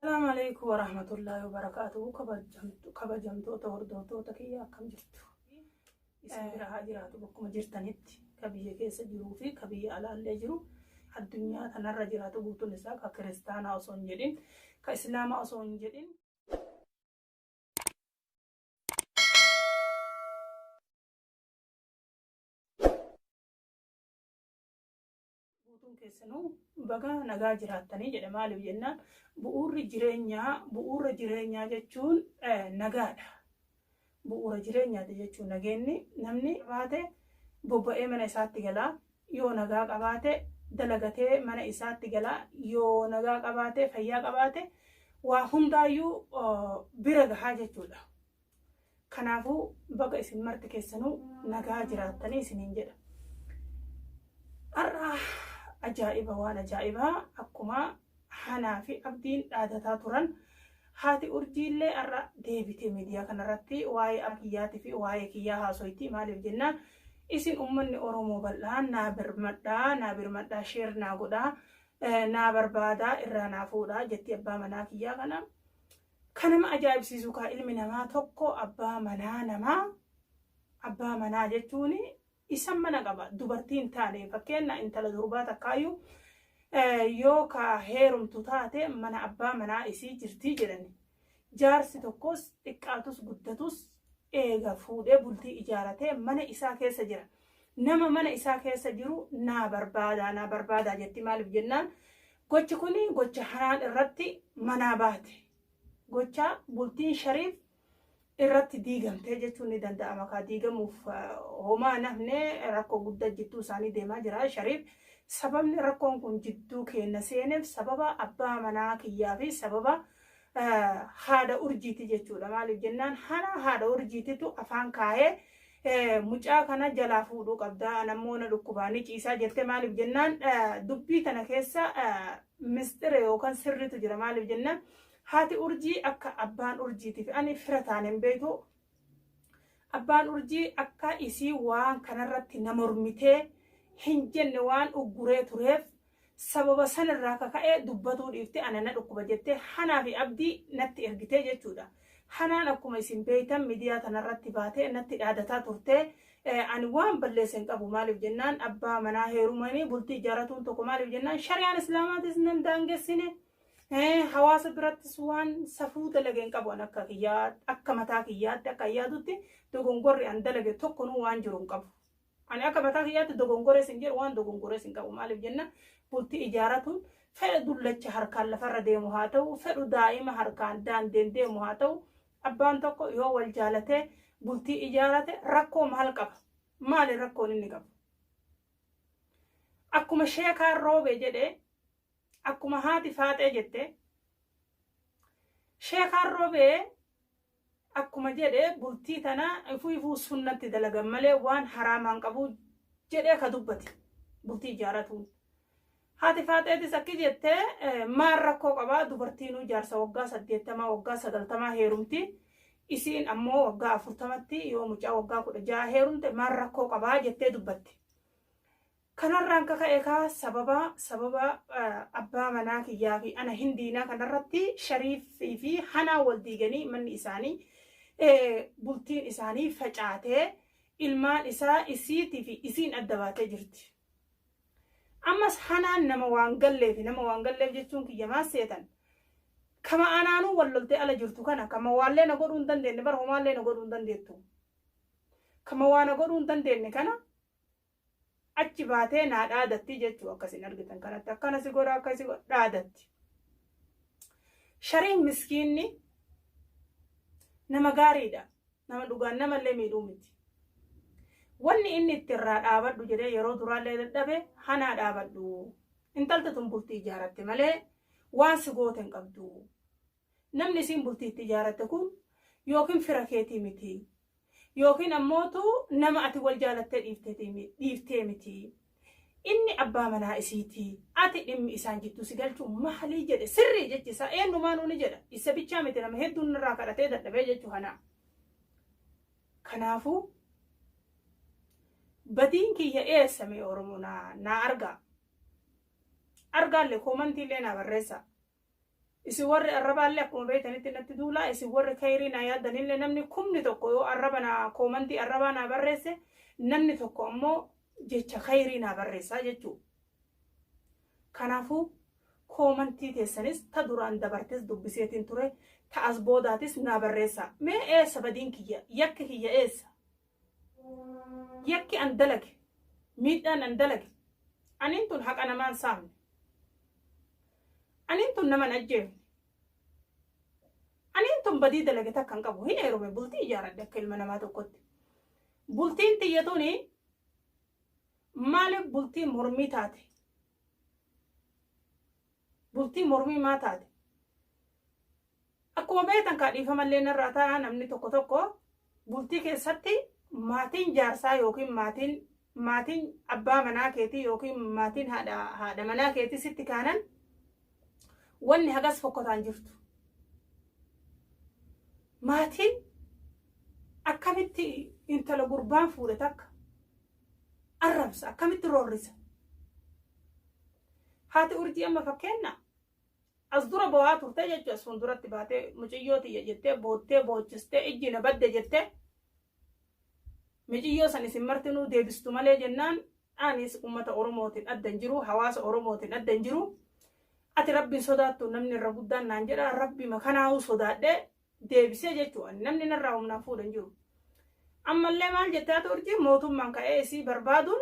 السلام عليكم ورحمة الله وبركاته. كبجمتو توردوتو تكيا كم جرتو إسميرا هاجراتو بكم جرتنيت كبيه كيس جرو في كبيه على اللي جرو الدنيا تنرى جراتو بوتو نساء ككريستانا أصون جدين كإسلام أصون جدين بوتون كيسنو بقى نجا جراتني جد مالي بجنان بؤور جرينيا جتشون نجادا bu'uura jireenyaati jechuun nageenni namni qabaate bobba'ee mana isaatti galaa yoo nagaa qabaate dalagatee mana isaatti galaa yoo nagaa qabaate fayyaa qabaate waa hundaayyuu bira gahaa jechuudha. Kanaafuu baga isin marti keessanuu nagaa jiraattanii isiniin jedha. Har'a ajaa'iba waan ajaa'ibaa akkuma hanaa fi abdiin dhaadataa turan. Haati urjiillee har'a deebitee miidiyaa kanarratti waa'ee akiyyaati fi waa'ee kiyyaa haasoyti maaliif jennaan isin ummanni Oromoo bal'aan naa birmadhaa sheer naa godhaa naa barbaadaa irraa naa fuudhaa jetti abbaa manaa kiyyaa kana. Kanama ajaa'ibsiisu kaa ilmi namaa tokko abbaa manaa jechuun isan mana qaba dubartiin taane fakkeenya intala durbaa takkaayyuu yoo ka heerumtu taate mana abbaa manaa isii jirtii jedhani. Jaarsi tokkos xiqqaatus guddatus eega fuudhee bultii ijaaratee mana isaa keessa jira. Nama mana isaa keessa jiru naa barbaadaa jetti maaliif jennaan gochi kuni gocha hanaan irratti manaa baate. Gocha bultiin shariif irratti diigamtee jechuun ni danda'ama. Kaa diigamuuf homaa nafne rakkoo guddaa jidduu isaanii deemaa jira shariif. Sababni rakkoon kun jidduu keenya seeneef sababa abbaa manaa kiyyaa fi sababa haadha urjiiti jechuudha. Maaliif jennaan haadha urjiititu afaan kaayee mucaa kana jalaa fuudhuu qabdaa namoota dhukkubaanii ciisaa jettee maaliif jennaan dubbii kana keessa mistire yookaan sirritu jira. Maaliif jennaan haati urjii akka abbaan urjiitiif ani fira taaneen beeku abbaan urjii akka isii waan kanarratti nama mormitee hin jenne waan ugguree tureef sababa sanarraa kaka'ee dubbatuu dhiifte anana dhukkuba jettee hanaa fi abdii natti ergitee jechuudha. Hanaan akkuma isin beektan miidiyaa kanarratti baatee natti dhaadataa turte ani waan balleessan qabu maaliif jennaan abbaa manaa heerumanii bultii ijaaratuun tokko maaliif jennaan shari'aan islaamaatis nan daangessine hawaasa birattis waan safuu dalageen qabu an akka mataa kiyyaatti akka yaadutti dogongorri an dalage tokkonuu waan jiru hin qabu. Ani akka mataa kiyyaatti dogongoree sin jedhu waan dogongoree sin qabu maaliif jenna bultii ijaaratuun fedha dullacha harkaan lafarra deemu haa ta'u fedhu daa'ima harkaan daandeen deemu haa ta'u abbaan tokko yoo wal jaalatee bultii ijaarate rakkoo maal qaba maali rakkoon inni qabu akkuma sheekaan roobee jedhee akkuma haati faaxee jettee sheekaan roobee akkuma jedhee bultii tana ifuu sunnatti dalagan malee waan haraamaan qabu jedhee ka dubbate bultii ijaaratuun. Haati faaxeetis akki jettee maal rakkoo qabaa dubartiinuu jaarsa waggaa 80 waggaa 90 heerumti isiin ammoo waggaa 40tti yoo mucaa waggaa 16 heerumte maal rakkoo qabaa jettee dubbatte. Kanarraan kaka'ee kaa sababa abbaa manaa kiyyaa fi ana hindiinaa kanarratti shariifii fi hanaa wal diiganii manni isaanii bultiin isaanii facaatee ilmaan isaa isiitii fi isiin adda baatee jirti. Ammas hanaan nama waan galleef jechuun kiyyamaa seetan. Kama anaanuu walloltee ala jirtu kana kama waallee na godhuu hin dandeenye bara homaallee na godhuu hin dandeettu. Kama waa na godhuu hin dandeenye kana achi baatee naa dhaadatti jechuu akkasin argitan kanatti akkana si godha akkasi dhaadatti. Shariin miskiinni nama gaariidha. Nama dhugaan namallee miidhuu miti. Wanni inni itti irraa dhaabadhu jedhee yeroo duraallee dadhabe hanaa dhaabadhu. Intalti tun bultii ijaaratte malee waan si goote hin qabdu. Namni isiin bultii itti ijaaratte kun yookiin fira keetii miti. Yookiin ammootu nama ati wal jaalattee dhiiftee miti. Inni abbaa manaa isiiti. Ati dhimmi isaan jittu si galchuu maalii jedhe sirrii jechisaa eenyumaanuu ni jedha. Isa bichaa miti nama hedduun irraa kadhatee dadhabee jechuu hanaa. Kanaafuu badiin kiyya eessame Oromoo naa argaa. Argaallee koomantiillee naa barreessa. isi warri arrabaalle akkuma beeytanitti natti duulaa isi warri khayrii naa yaaddanillee namni kumni tokko yoo arraba naa koomantii arrabaa naa barreesse namni tokko ammoo jecha khayrii naa barreessaa jechuu. Kanaafuu koomantii teessanis ta duraan dabartes dubbiseetiin ture ta as boodaatis naa barreessaa. Mee eessa badiin kiyya yakki kiyya eessa? Yakki an dalage miidhaan an dalage aniin tun haqa namaan saamne aniin tun naman ajjeefne aniin tun badii dalage takkan qabu hin heerume bultii ijaaradhe akka ilma namaa tokkotti. Bultiin tiyya tuni maaliif bultii mormii taate? Bultii mormii maa taate? Akkuma beektan kaa dhiifamallee narraa ta'a namni tokko tokko bultii keessatti maatiin jaarsaa yookiin maatiin abbaa manaa keetii yookiin maatiin haadha manaa keetii sitti kaanan wanni hagas fokkotaan jirtu. Maatiin akkamitti intala gurbaan fuudhe takka arrabsa akkamitti roorrisa. Haati urjii amma fakkeenna as dura bo'aa turte jechuudha. As fuulduratti baatee mucayyoo tiyya jettee boottee boochistee ijji na badde jettee mucayyoo san isin martinuu deebistu malee jennaan anis ummata Oromootiin addan jiru hawaasa Oromootiin addan jiru. Ati rabbiin sodaattu namni irra guddaan naan jedha rabbi makanaa'uu sodaadhee deebisee jechuudha. Namni narraa humnaan fuudhan jiru. Ammallee maal jettee ati urjii mootummaan ka'ee isii barbaaduun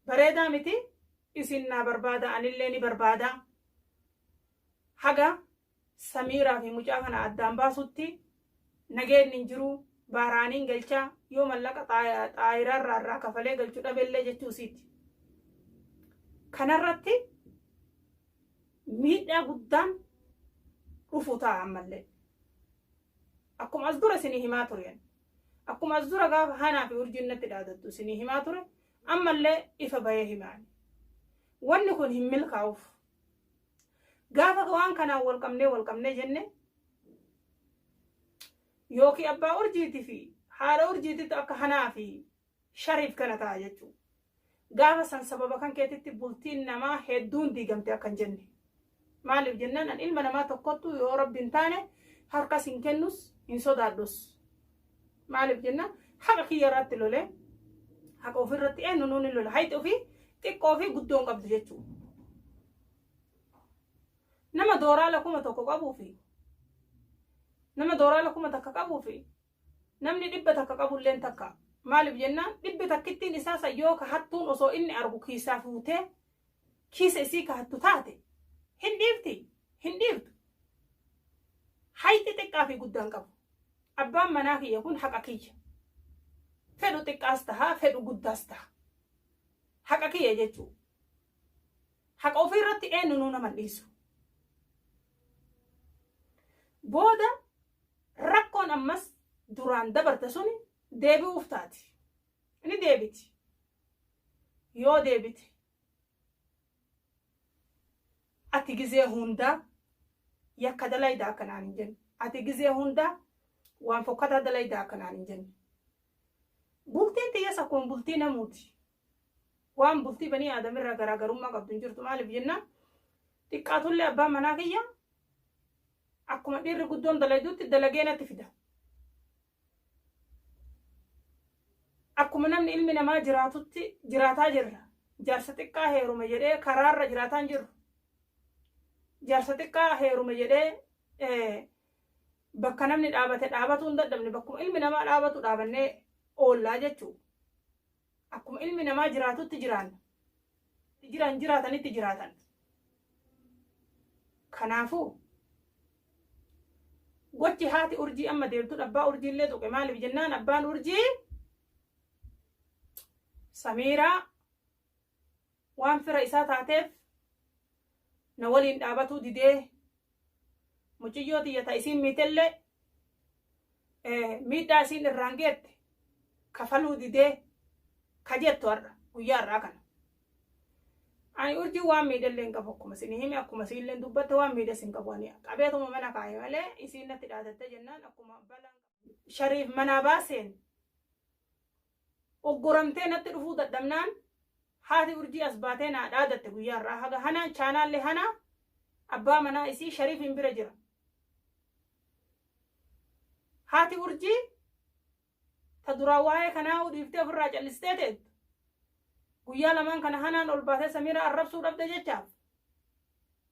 bareedaa miti. Isin naa barbaada anillee ni barbaada. Haga Samiiraa fi mucaa kana addaan baasutti nageenni hin jiru baaraaniin galchaa yoo mallaqa xaayiraarraa irraa kafalee galchuu dhabellee jechuu isiiti. Kanarratti miidhaa guddaan dhufu ta'a ammallee. Akkuma as dura isinii himaa tureen. Akkuma as dura gaafa hanaa fi urjiin natti dhaadattu isinii himaa ture ammallee ifa bahee himaani. Wanni kun hin milkaa'uuf. Gaafa waan kanaan wal qabnee jenne yookiin abbaa urjiitii fi haadha urjiititti akka hanaa fi shariif kana ta'a jechuudha. Gaafa san sababa kan keetitti bultiin namaa hedduun diigamte akkan jenne. Maaliif jennaan an ilma namaa tokkottu yoo rabbiin taane harkas hin kennus hin sodaadhus. Maaliif jennaan haqa kiyya irratti lolee haqa ofirratti eenyu nuuni lola hayti ofii xiqqoo fi guddoon qabdu jechuudha. Nama dooraa lakuma tokko qabuu fi nama dooraa lakuma takka qabuu fi namni dhibba takka qabulleen takka. Maaliif jennaan dhibbi takkittiin isaa sayyoo kahattuun osoo inni argu kiisaa fuutee kiisa isii kahattu taate hin dhiiftu. Hayti xiqqaa fi guddaan qabu. Abbaan manaa kiyya kun haqa kiyya. Fedhu xiqqaas tahaa fedhu guddaas taha. Haqa kiyya jechuudha. Haqa ofii irratti eenyu nama dhiisu. Booda rakkoon ammas duraan dabarte suni deebi'uuf taati. Inni deebiti. Yoo deebiti. Ati gizee hundaa yakka dalaydaa akkanaan hin jenne. Ati gizee hundaa waan fokkataa dalaydaa akkanaan hin jenne. Bultiin xiyyeessa kun bultii namuuti. Waan bultii banii aadamirraa garaagarummaa qabdu hin jirtu. Maaliif jennaan xiqqaatullee abbaan manaa kiyya akkuma dhiirri guddoon dalayduutti dalagee natti fida. Akkuma namni ilmi namaa jiraatutti jiraataa jirra. Jaarsa xiqqaa heerume jedhee karaarra jiraataa hin jirru. Jaarsa xiqqaa heerume jedhee bakka namni dhaabate dhaabatuu hin dadhabne bakkuma ilmi namaa dhaabatu dhaabannee oollaa jechuudha. Akkuma ilmi namaa jiraatutti jiraatanitti jiraatan. Kanaafuu gochi haati urjii amma deemtu abbaa urjiillee tuqe. Maaliif jennaan abbaan urjii Samiiraa waan fira isaa taateef na waliin dhaabatuu didee mucayyoo tiyyata isiin miitellee miidhaa isiin irraan geette kafaluu didee kajettu har'a guyyaa irraa kana. Ani urjii waan miidhallee hin qabu akkuma isin hime akkuma isiillee dubbatte waan miidhas hin qabu. Ani qabeetuma mana kaa'e malee isiin natti dhaadatte jennaan akkuma balaan shariif manaa baaseen oggoramtee natti dhufuu dadhabnaan haati urjii as baatee naa dhaadatte guyyaa irraa haga hanaan chaanaallee hanaa abbaa manaa isii shariifin bira jira. Haati urjii ta duraa waa'ee kanaa dhiiftee ofirraa callistee teettu guyyaa lamaan kana hanaan ol baatee Samiira arrabsuu dhabde jechaaf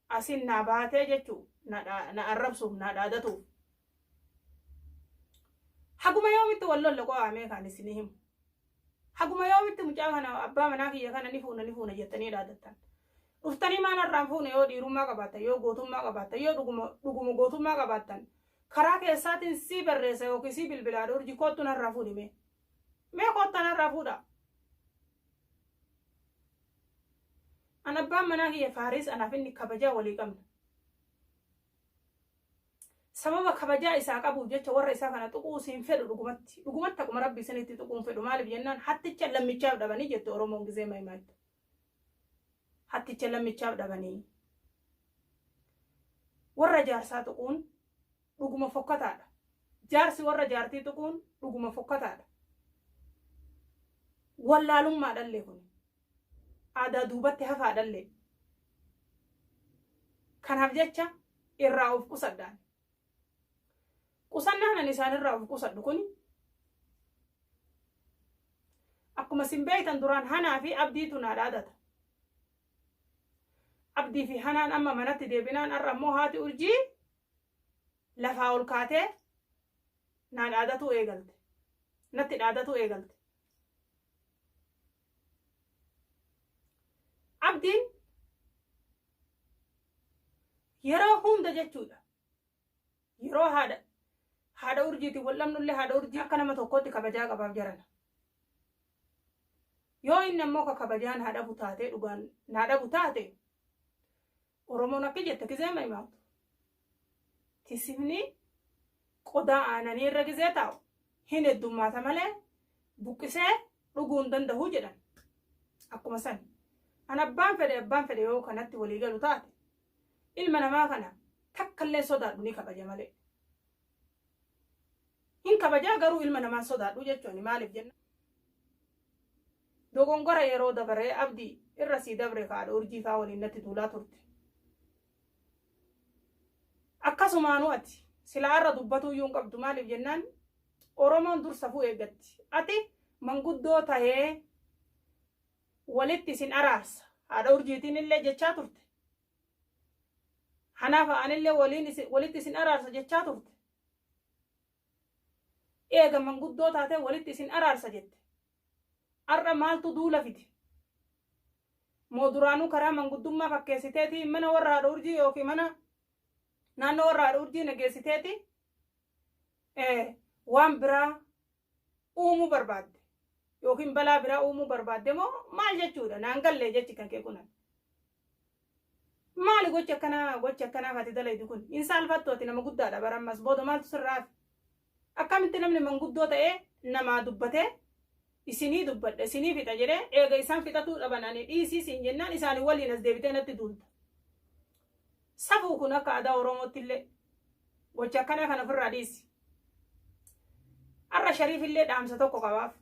asin naa baatee jechuu na arrabsuuf na dhaadatuuf haguma yoomitti wallolle qo'amee kan isinii himu haguma yoomitti mucaa kana abbaa manaa kiyya kana ni fuuna jettanii dhaadattan dhuftanii maanarraan fuune yoo dhiirummaa qabaattan yoo gootummaa qabaattan yoo dhuguma gootummaa qabaattan karaa keessaatiin sii barreessa yookiin sii bilbilaa urjii kottu narraa fuudhime mee kotta narraa fuudha. An abbaan manaa kiyya Faaris anaaf inni kabajaa walii qabna. Sababa kabajaa isaa qabuuf jecha warra isaa kana tuquu siin fedhu dhugumatti akkuma rabbi isinitti tuquun fedhu maaliif jennaan hatticha lammichaaf dhabanii jette Oromoon gizee maayimaayitti. Hatticha lammichaaf dhabanii warra jaarsaa tuquun dhuguma fokkataadha. Jaarsi warra jaartii tuquun dhuguma fokkataadha. Wallaalummaa dhallee kun aadaa duubatti hafaadhallee kanaaf jecha irraa of qusadhaan qusannaan isaan irraa of qusadhu kun akkuma sin beektan duraan hanaa fi abdiitu naa dhaadata. Abdii fi hanaan amma manatti deebinaan arra ammoo haati urjii lafaa ol kaatee naa dhaadatu eegalte natti dhaadatu eegalte. Abdiin yeroo hunda jechuudha yeroo haadha urjiiti wal'amnullee haadha urjii akka nama tokkotti kabajaa qabaaf jarana. Yoo inni ammoo ka kabajaan haadha butaatee dhugaan naadha butaate Oromoon akka jette gizee maayimaayitu tisifni qodaa aananii irra gizee taa'u hin heddummaata malee buqqisee dhuguun danda'uu jedhan akkuma sani. An abbaan fedhe yoo kanatti walii galu taate ilma namaa kana takkallee sodaadhu ni kabaja malee. Hin kabajaa garuu ilma namaa sodaadhu jechuun maaliif jenna. Dogongora yeroo dabaree abdii irra sii dabre haadha urjii faa waliin natti tuulaa turte. Akkasumaanuu ati silaa irra dubbatuu iyyuu hin qabdu maaliif jennaan Oromoon dur safuu eeggatti. Ati manguddoo tahee walitti isin araarsa haadha urjiitiin illee jechaa turte. Hanaaf aanillee walitti isin araarsa jechaa turte. Eega manguddoo taatee walitti isin araarsa jette. Arra maaltu duula fiti? Moo duraanuu karaa manguddummaa fakkeessiteeti mana warra haadha urjii yookiin mana naannoo warra haadha urjii nageessiteeti waan biraa uumuu barbaadde. Yookiin balaa biraa uumuu barbaadde moo maal jechuudha naan gallee jechi kan kee kunan. Maali gocha akkanaa faati dalaydu kun hin saalfattooti nama guddaadha barammas booda maaltu sirraaf. Akkamitti namni manguddoo ta'ee namaa dubbatee isinii dubbadha isinii fixa jedhee eega isaan fixatuu dhabananii dhiisii siin jennaan isaanii waliin as deebitee natti duulta. Safuu kun akka aadaa Oromootti illee gocha akkanaa kana ofirraa dhiisi. Arra Shariifillee dhaamsa tokko qabaaf.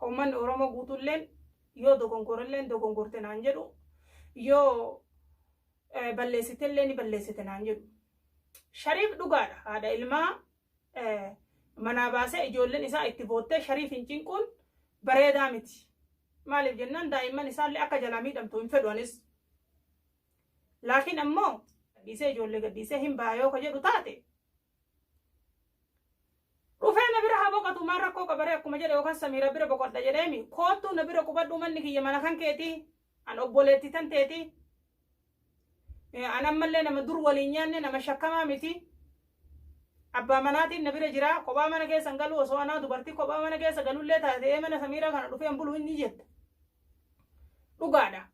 Uummanni Oromoo guutuulleen yoo dogongorelleen dogongorte naan jedhu yoo balleessitellee ni balleessite naan jedhu. Shariif dhugaadha haadha ilmaa manaa baasee ijoolleen isaa itti boottee Shariif hin cinquun bareedaa miti. Maaliif jennaan daa'imman isaallee akka jalaa miidhamtu hin fedhuanis. Laakiin ammoo gadhiisee ijoollee gadhiisee hin baayoo ka jedhu taate. Dhufee na bira haa boqotu maan rakkoo qabaree akkuma jedhe yookaan Samiira bira boqodha jedheemi koottuu na bira qubadhu manni kiyya mana kan keetii an obboleetti tan teeti. An ammallee nama dur waliin nyaanne nama shakkamaa miti. Abbaa manaatiin na bira jira kophaa mana keessa galu osoo anaa dubartii kophaa mana keessa galullee taatee mana Samiira kana dhufeen bulu inni jette. Dhugaadha.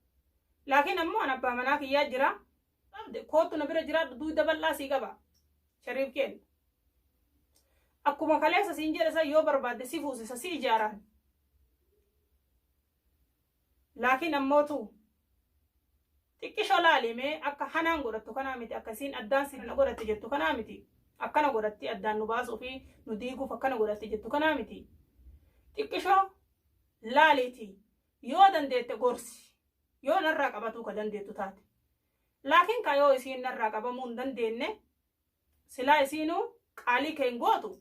Laakiin ammoo an abbaa manaa kiyyaa jira. Koottuu na bira jira duuda bal'aa sii qaba. Shariif kenna. Akkuma kaleessa siin jedhe san yoo barbaadde si fuusisa si ijaaraan. Laakiin ammootu xiqqisho laalimee akka hanaan godhattu kanaa miti akkasiin addaan sin godhatte jettu kanaa miti. Akkana godhatti addaan nu baasuu fi nu diiguuf akkana godhatti jettu kanaa miti. Xiqqisho laaliiti yoo dandeette gorsi yoo narraa qabatuu ka dandeettu taate. laakiin kayoo isiin narraa qabamuu hin dandeenye silaa isiinuu qaalii keen gootu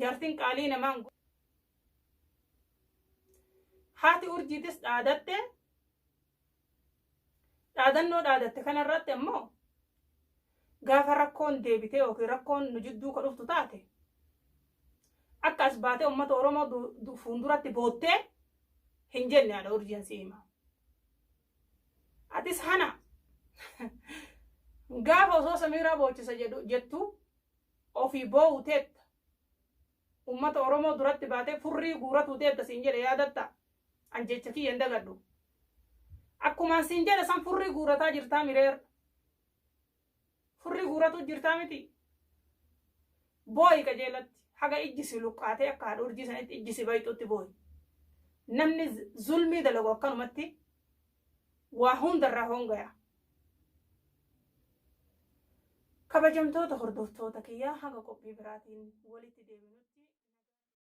jaartiin qaalii namaan haati urjiitis dhaadannoo dhaadatte kanarratti ammoo gaafa rakkoon deebitee yookiin rakkoon nu jidduu ka dhuftu taate akka as baatee uummata Oromoo fuulduratti boottee hin jenne haadha urjiin si hima. Atis hana gaafa osoo Samiraa boochisa jettu ofii boo'u teetta uummata Oromoo duratti baatee furrii guuratu teetta siin jedhe yaadatta an jecha kiyya hin dagadhu. Akkumaan siin jedhe san furrii guurataa jirtaa mireer furrii guuratu jirtaa miti boo'i qajeelatti haga ijjisi luqqaatee akka haadha urjii sanitti ijjisi bayxutti boo'i. Namni zulmii dalagu akkanumatti waa hundarraa hongaya. Kabajamtoota hordoftoota kiyyaa haga qophii biraatiin walitti deebinutti